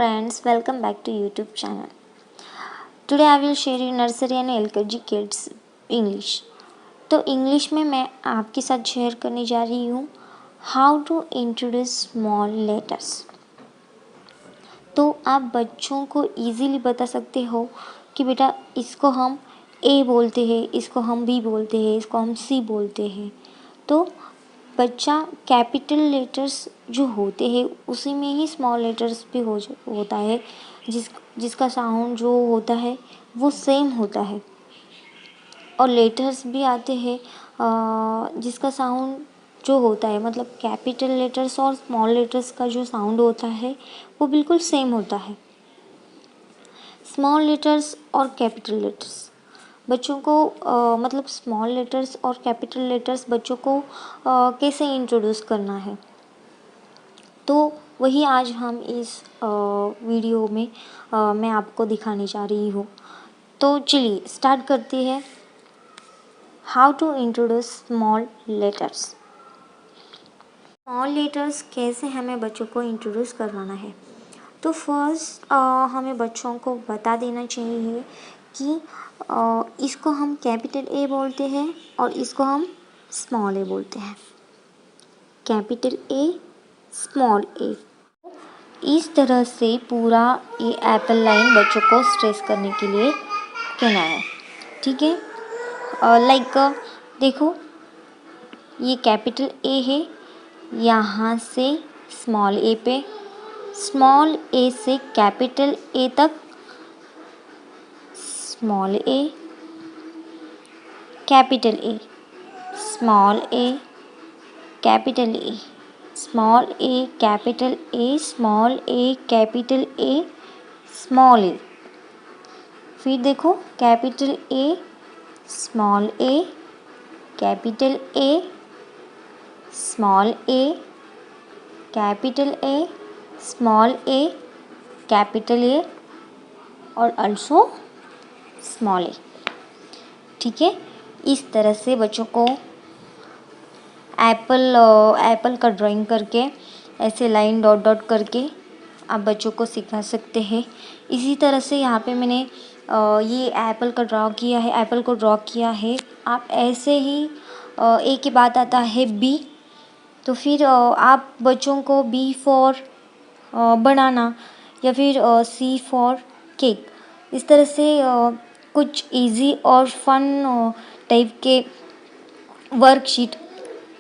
friends, welcome back to YouTube channel. Today I will share you nursery and LKG kids English. तो English में मैं आपके साथ share करने जा रही हूँ how to introduce small letters. तो आप बच्चों को इजीली बता सकते हो कि बेटा इसको हम ए बोलते हैं, इसको हम बी बोलते हैं, इसको हम सी बोलते हैं। तो बच्चा कैपिटल लेटर्स जो होते हैं उसी में ही स्मॉल लेटर्स भी होता है, जिसका साउंड जो होता है वो सेम होता है। और लेटर्स भी आते हैं जिसका साउंड जो होता है, मतलब कैपिटल लेटर्स और स्मॉल लेटर्स का जो साउंड होता है वो बिल्कुल सेम होता है। स्मॉल लेटर्स और कैपिटल लेटर्स बच्चों को मतलब स्मॉल लेटर्स और कैपिटल लेटर्स बच्चों को कैसे इंट्रोड्यूस करना है, तो वही आज हम इस वीडियो में मैं आपको दिखाने जा रही हूँ। तो चलिए स्टार्ट करते हैं। How to introduce small letters. Small letters कैसे हमें बच्चों को इंट्रोड्यूस करवाना है, तो फर्स्ट हमें बच्चों को बता देना चाहिए कि इसको हम कैपिटल ए बोलते हैं और इसको हम स्मॉल ए बोलते हैं। कैपिटल ए, स्मॉल ए। इस तरह से पूरा ये एप्पल लाइन बच्चों को स्ट्रेस करने के लिए कहना है, ठीक है। लाइक देखो, ये कैपिटल ए है, यहाँ से स्मॉल ए पे, स्मॉल ए से कैपिटल ए तक, small A, capital A, small A, capital A, small A, capital A, small A, capital A, small A. फिर देखो, capital A, small A, capital A, small A, capital A, small A, capital A और also small ए, ठीक है। इस तरह से बच्चों को एप्पल का ड्राइंग करके ऐसे लाइन डॉट डॉट करके आप बच्चों को सिखा सकते हैं। इसी तरह से यहाँ पे मैंने ये एप्पल का ड्रॉ किया है, एप्पल को ड्रॉ किया है। आप ऐसे ही ए के बाद आता है बी, तो फिर आप बच्चों को बी फॉर बनाना या फिर सी फॉर केक, इस तरह से कुछ इजी और फन टाइप के वर्कशीट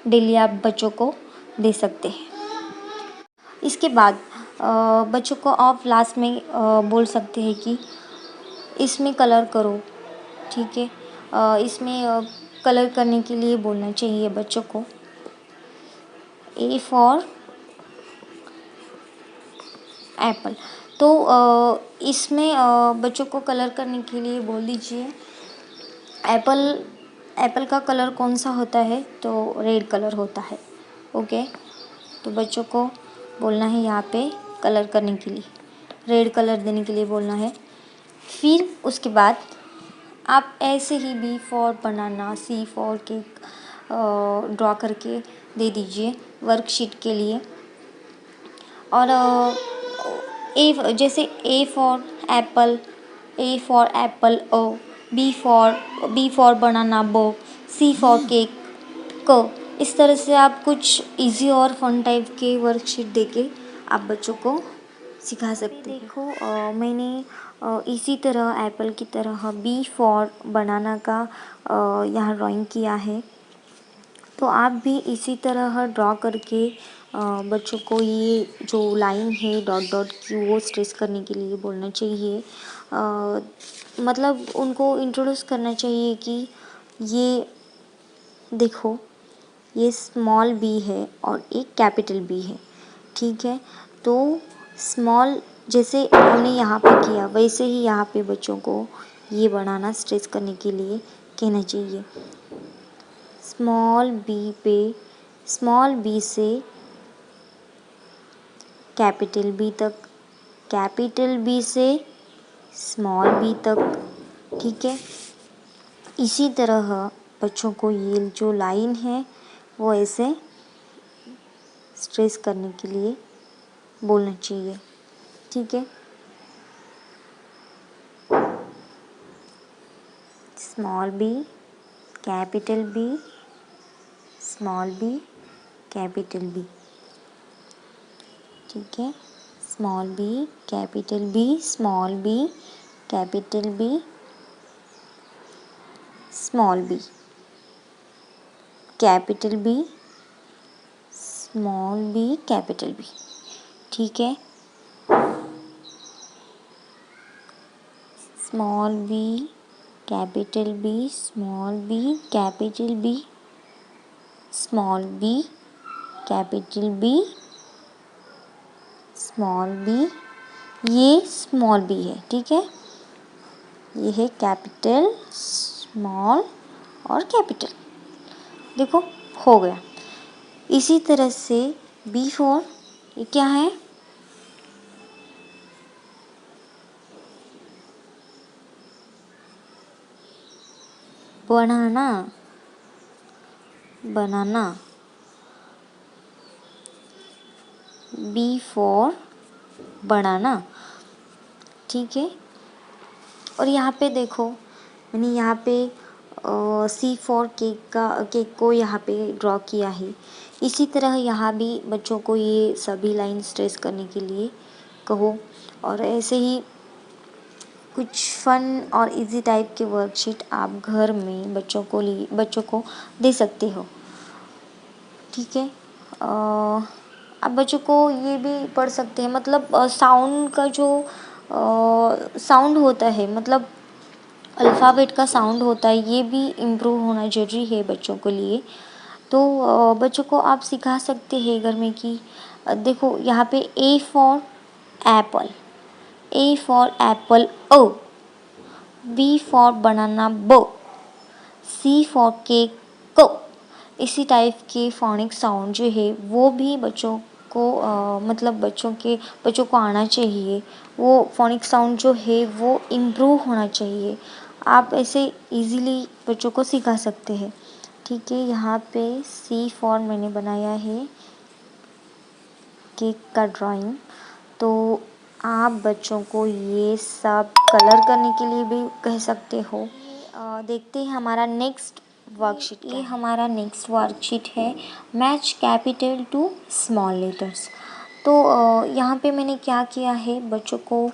डेली आप बच्चों को दे सकते हैं। इसके बाद बच्चों को आप लास्ट में बोल सकते हैं कि इसमें कलर करो, ठीक है। इसमें कलर करने के लिए बोलना चाहिए बच्चों को ए फॉर एप्पल। तो इसमें बच्चों को कलर करने के लिए बोल दीजिए एप्पल का कलर कौन सा होता है, तो रेड कलर होता है, ओके। तो बच्चों को बोलना है यहाँ पे कलर करने के लिए, रेड कलर देने के लिए बोलना है। फिर उसके बाद आप ऐसे ही B for banana, C for cake draw करके दे दीजिए वर्कशीट के लिए। और ए जैसे A for apple, A for apple ओ, बी फॉर बनाना बो, सी फॉर केक को। इस तरह से आप कुछ इजी और फन टाइप के वर्कशीट देके आप बच्चों को सिखा सकते हैं। देखो मैंने इसी तरह एप्पल की तरह बी फॉर बनाना का यहाँ ड्राइंग किया है। तो आप भी इसी तरह ड्रॉ करके बच्चों को ये जो लाइन है डॉट डॉट की वो स्ट्रेस करने के लिए बोलना चाहिए। मतलब उनको इंट्रोड्यूस करना चाहिए कि ये देखो, ये स्मॉल बी है और एक कैपिटल बी है, ठीक है। तो स्मॉल जैसे उन्होंने यहाँ पे किया वैसे ही यहाँ पे बच्चों को ये बनाना स्ट्रेस करने के लिए कहना चाहिए। स्मॉल बी पे, स्मॉल बी से कैपिटल बी तक, कैपिटल बी से स्मॉल बी तक, ठीक है। इसी तरह बच्चों को ये जो लाइन है वो ऐसे स्ट्रेस करने के लिए बोलना चाहिए। ठीक है। Small B, capital B, small B, capital B, ठीक है। Small B, capital B, small B, capital B, small B, capital B, small B, capital B, ठीक है। Small B, capital B, small B, capital B, small B, capital B, small B, ये small B है, ठीक है। ये है capital, small और capital. देखो हो गया। इसी तरह से B4 ये क्या है? बनाना, बनाना। B4 बनाना, ठीक है। और यहाँ पे देखो मैंने यहाँ पे C4 केक को यहाँ पे ड्रॉ किया है। इसी तरह यहाँ भी बच्चों को ये सभी लाइन ट्रेस करने के लिए कहो, और ऐसे ही कुछ फन और इजी टाइप के वर्कशीट आप घर में बच्चों को दे सकते हो, ठीक है। आप बच्चों को ये भी पढ़ सकते हैं, मतलब साउंड का जो साउंड होता है, मतलब अल्फ़ाबेट का साउंड होता है, ये भी इम्प्रूव होना ज़रूरी है बच्चों के लिए। तो बच्चों को आप सिखा सकते हैं घर में कि देखो यहाँ पे A for Apple, A for Apple O, B for banana B, C for cake को। इसी टाइप के फोनिक साउंड जो है वो भी बच्चों को मतलब बच्चों को आना चाहिए। वो फोनिक साउंड जो है वो इम्प्रूव होना चाहिए। आप ऐसे इजीली बच्चों को सिखा सकते हैं, ठीक है। यहाँ पे C फॉर मैंने बनाया है केक का ड्राइंग। तो आप बच्चों को ये सब कलर करने के लिए भी कह सकते हो। देखते हैं हमारा नेक्स्ट वर्कशीट। ये हमारा नेक्स्ट वर्कशीट है match capital to small letters. तो यहाँ पे मैंने क्या किया है, बच्चों को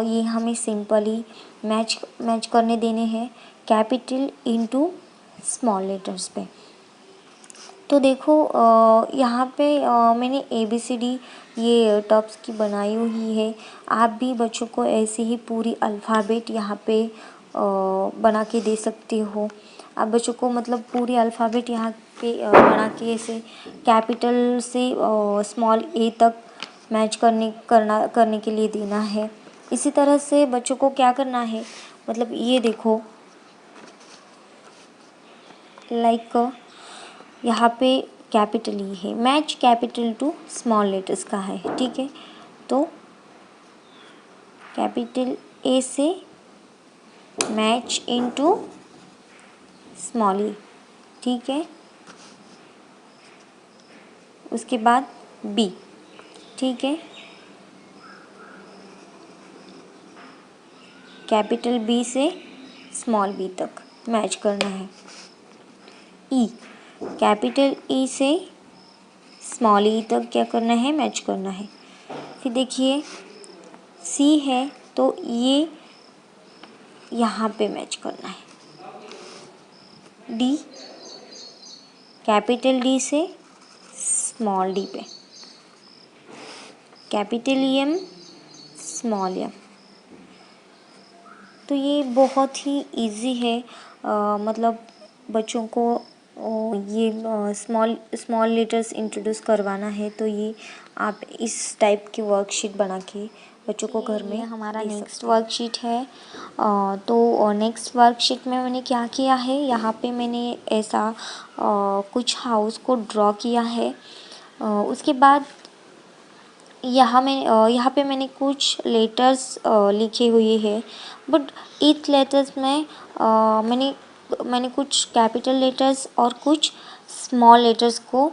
ये हमें सिंपली मैच करने देने हैं कैपिटल इनटू स्मॉल लेटर्स पे। तो देखो यहाँ पे मैंने ABCD ये टॉप्स की बनाई हुई है। आप भी बच्चों को ऐसे ही पूरी अल्फ़ाबेट यहाँ पे बना के दे सकते हो। आप बच्चों को मतलब पूरी अल्फ़ाबेट यहाँ पे बना के ऐसे कैपिटल से स्मॉल A तक मैच करने के लिए देना है। इसी तरह से बच्चों को क्या करना है, मतलब ये देखो लाइक यहाँ पे कैपिटल ई है, match capital to small letters का है, ठीक है। तो कैपिटल ए से मैच इनटू स्मॉल ई, ठीक है। उसके बाद बी, ठीक है। कैपिटल बी से स्मॉल बी तक मैच करना है। ई, कैपिटल ई से स्मॉल ई तक क्या करना है, मैच करना है। फिर देखिए सी है तो ये यहाँ पे मैच करना है। डी, कैपिटल डी से स्मॉल डी पे, कैपिटल एम, स्मॉल एम। तो ये बहुत ही इजी है, मतलब बच्चों को ये स्मॉल लेटर्स इंट्रोड्यूस करवाना है। तो ये आप इस टाइप की वर्कशीट बना के बच्चों को घर में हमारा नेक्स्ट वर्कशीट है। तो नेक्स्ट वर्कशीट में मैंने क्या किया है, यहाँ पे मैंने ऐसा कुछ हाउस को ड्रॉ किया है। उसके बाद यहाँ पे मैंने कुछ लेटर्स लिखे हुए हैं, बट इस लेटर्स में मैंने कुछ कैपिटल लेटर्स और कुछ स्मॉल लेटर्स को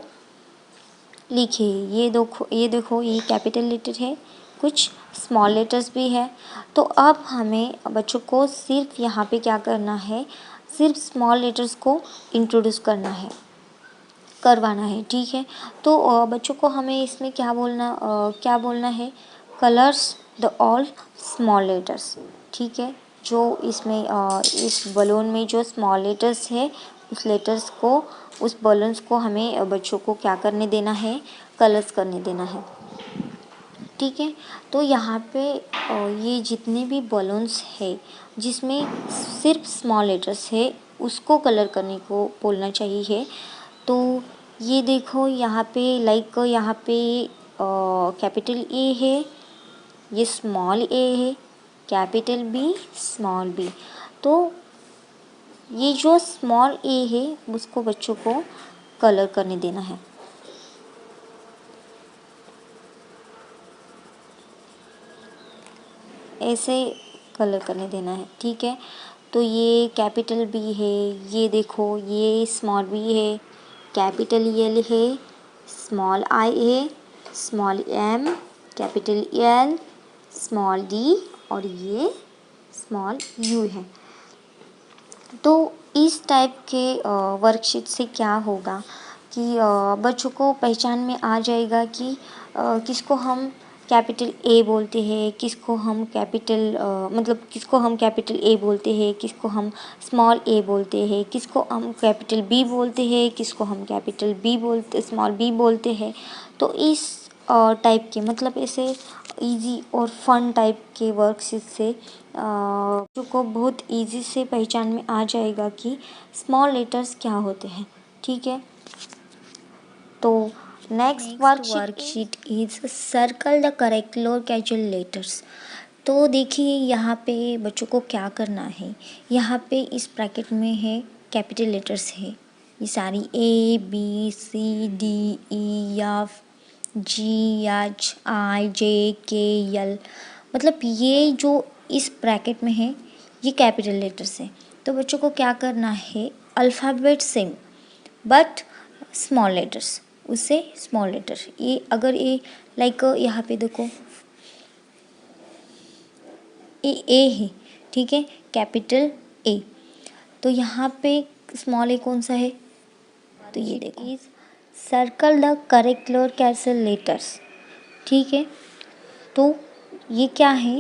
लिखे। ये देखो ये कैपिटल लेटर है, कुछ स्मॉल लेटर्स भी है। तो अब हमें बच्चों को सिर्फ यहाँ पे क्या करना है, सिर्फ स्मॉल लेटर्स को इंट्रोड्यूस करवाना है, ठीक है। तो बच्चों को हमें इसमें क्या बोलना है, colours the all small letters, ठीक है। जो इसमें इस बलून में जो स्मॉल लेटर्स है, उस बलून्स को हमें बच्चों को क्या करने देना है, कलर्स करने देना है, ठीक है। तो यहाँ पे ये जितने भी बलून्स है जिसमें सिर्फ स्मॉल लेटर्स है, उसको कलर करने को बोलना चाहिए। तो ये देखो यहाँ पे यहाँ पे कैपिटल ए है, ये स्मॉल ए है, कैपिटल बी, स्मॉल बी। तो ये जो स्मॉल ए है उसको बच्चों को कलर करने देना है। ऐसे कलर करने देना है, ठीक है। तो ये कैपिटल बी है, ये देखो ये स्मॉल बी है, कैपिटल एल है, स्मॉल आई है, small M, capital L, small D और ये स्मॉल यू है। तो इस टाइप के वर्कशीट से क्या होगा कि बच्चों को पहचान में आ जाएगा कि किसको हम कैपिटल ए बोलते हैं, किसको हम कैपिटल ए बोलते हैं, किसको हम स्मॉल ए बोलते हैं, किसको हम कैपिटल बी बोलते हैं, किसको हम स्मॉल बी बोलते हैं। तो इस टाइप के ऐसे इजी और फन टाइप के वर्कशीट से बच्चों को बहुत इजी से पहचान में आ जाएगा कि स्मॉल लेटर्स क्या होते हैं, ठीक है। तो next worksheet is circle the correct lower casual letters. तो देखिए यहाँ पे बच्चों को क्या करना है, यहाँ पे इस ब्रैकेट में है कैपिटल लेटर्स है, ये सारी A B C D E F G H I J K L, ये जो इस ब्रैकेट में है ये कैपिटल लेटर्स है। तो बच्चों को क्या करना है, alphabet same but small letters, उससे स्मॉल लेटर ये अगर ये यहाँ पे देखो ए है, ठीक है, कैपिटल ए। तो यहाँ पे स्मॉल ए कौन सा है, तो ये देखो circle the correct lower capital letters, ठीक है। तो ये क्या है,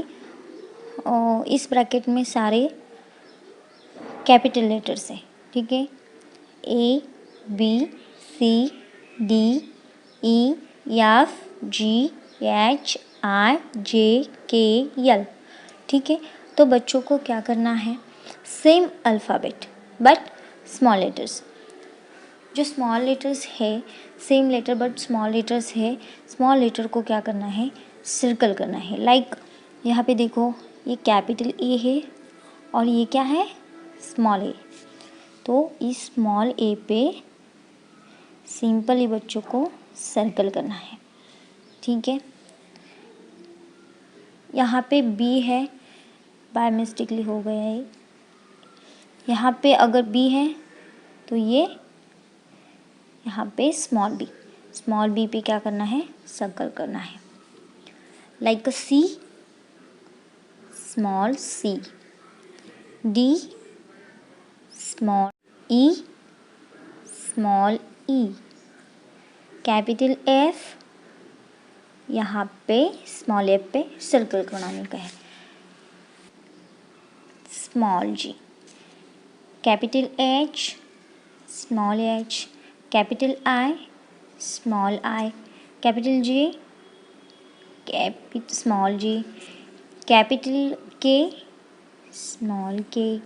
इस ब्रैकेट में सारे कैपिटल लेटर्स हैं, ठीक है, A B C D E F G H I J K L, ठीक है। तो बच्चों को क्या करना है, same alphabet but small letters, जो स्मॉल लेटर्स है same letter but small letters है, स्मॉल लेटर को क्या करना है, सर्कल करना है। यहाँ पे देखो ये कैपिटल ए है और ये क्या है, स्मॉल ए। तो इस स्मॉल ए पे सिंपली बच्चों को सर्कल करना है, ठीक है। यहाँ पे बी है, बाय मिस्टेकली हो गया है, यहाँ पे अगर बी है तो ये यहाँ पे स्मॉल बी पे क्या करना है, सर्कल करना है। Like C, small C, D, small E, small E, capital F, यहाँ पे स्मॉल एफ पे सर्कल बनाने का है, small G, capital H, small H, capital I, small I, capital G, small G, capital K, small K,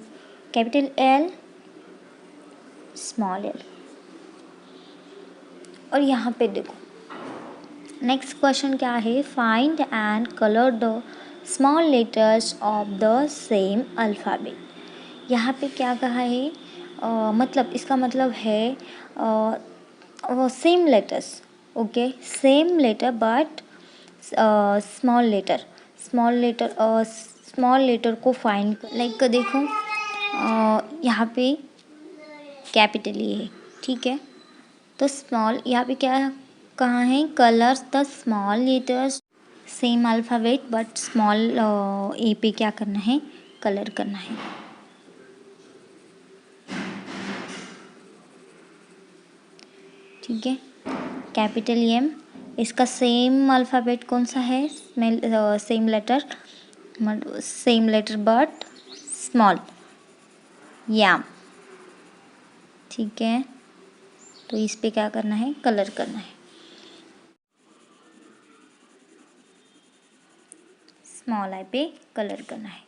capital L, small L. और यहाँ पे देखो नेक्स्ट क्वेश्चन क्या है, find and colour the small letters of the same alphabet. यहाँ पे क्या कहा है, इसका मतलब है same letters, okay, same letter but small letter को फाइंड देखो यहाँ पे कैपिटल ए है, ठीक है। तो स्मॉल यहाँ पे क्या कहाँ है, colours the small letters same alphabet but small A पे क्या करना है, कलर करना है। ठीक है, कैपिटल एम, इसका सेम अल्फ़ाबेट कौन सा है, सेम लेटर बट स्मॉल, याम। ठीक है, तो इस पे क्या करना है, कलर करना है। स्मॉल आई पे कलर करना है।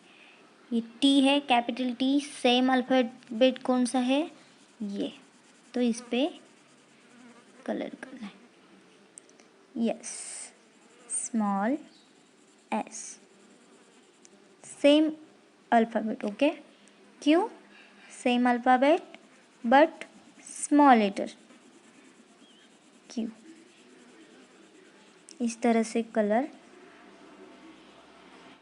ये टी है, कैपिटल टी, सेम अल्फ़ाबेट कौन सा है, ये, तो इस पे कलर करना है। Yes, small S, same alphabet. Okay, क्यों, same alphabet but small letter Q. इस तरह से कलर